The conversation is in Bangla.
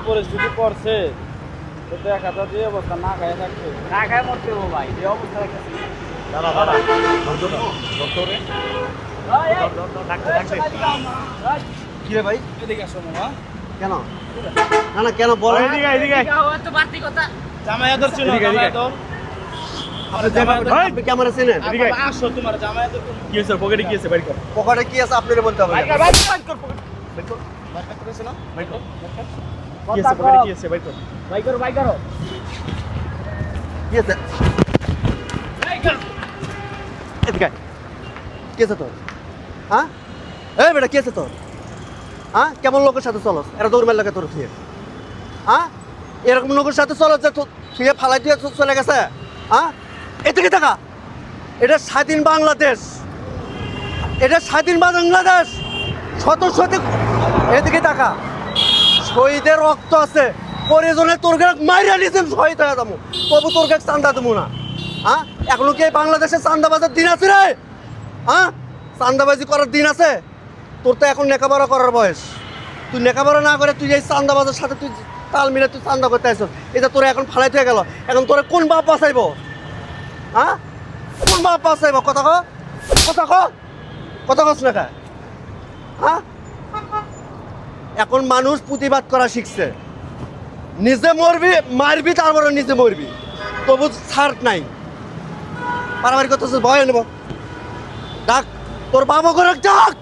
পরিস্থিতি পড়ছে দেখা তো যে অবস্থা না খায় থাকছে না খায় মরতে হবো ভাই যে অবস্থা রাখতেছি কি রে ভাই এদিকে আসো মামা কেন না না কেন বলেন বাড়তি কথা জামায়াতের ছিল জামায়াতের আপনি ক্যামেরা চেনেন আসো তোমার জামায়াতের কি হয়েছে পকেটে কি আছে বাইর কর পকেটে কি আছে আপনারা বলতে হবে কি আছে পকেটে কি আছে বাইর কর ভাই করো কি আছে এদিকে আয়। কি আছে তোর হ্যাঁ এই বেটা কি আছে তোর হ্যাঁ কেমন লোকের সাথে চলস এরা দৌড় মেলা তোর থুয়ে হ্যাঁ এরকম লোকের সাথে চলস যে থুয়ে ফালাই দিয়ে চলে গেছে হ্যাঁ এদিকে টাকা এটা স্বাধীন বাংলাদেশ এটা স্বাধীন বাংলাদেশ শত শত এদিকে টাকা শহীদের রক্ত আছে প্রয়োজনে তোর মাইরা নিয়েছেন শহীদ হয়ে যাবো তবু তোর কাছে চান্দা দেবো না হ্যাঁ এখনো কি এই বাংলাদেশে চান্দাবাজের দিন আছে রে হ্যাঁ চান্দাবাজি করার দিন আছে তোর তো এখন লেখাপড়া করার বয়স তুই লেখাপড়া না করে তুই এই চান্দাবাজের সাথে তুই তাল মিলে তুই চান্দা করতে আসছ এটা তোরা এখন ফালাই হয়ে গেল এখন তোরা কোন বাপ বাঁচাইব হ্যাঁ কোন বাপ বাঁচাইব কথা কস না খায় হ্যাঁ এখন মানুষ প্রতিবাদ করা শিখছে নিজে মরবি মারবি তারপরে নিজে মরবি তবু ছাড় নাই পারাবারি কথা ভয় নেব ডাক তোর বাবা করে ডাক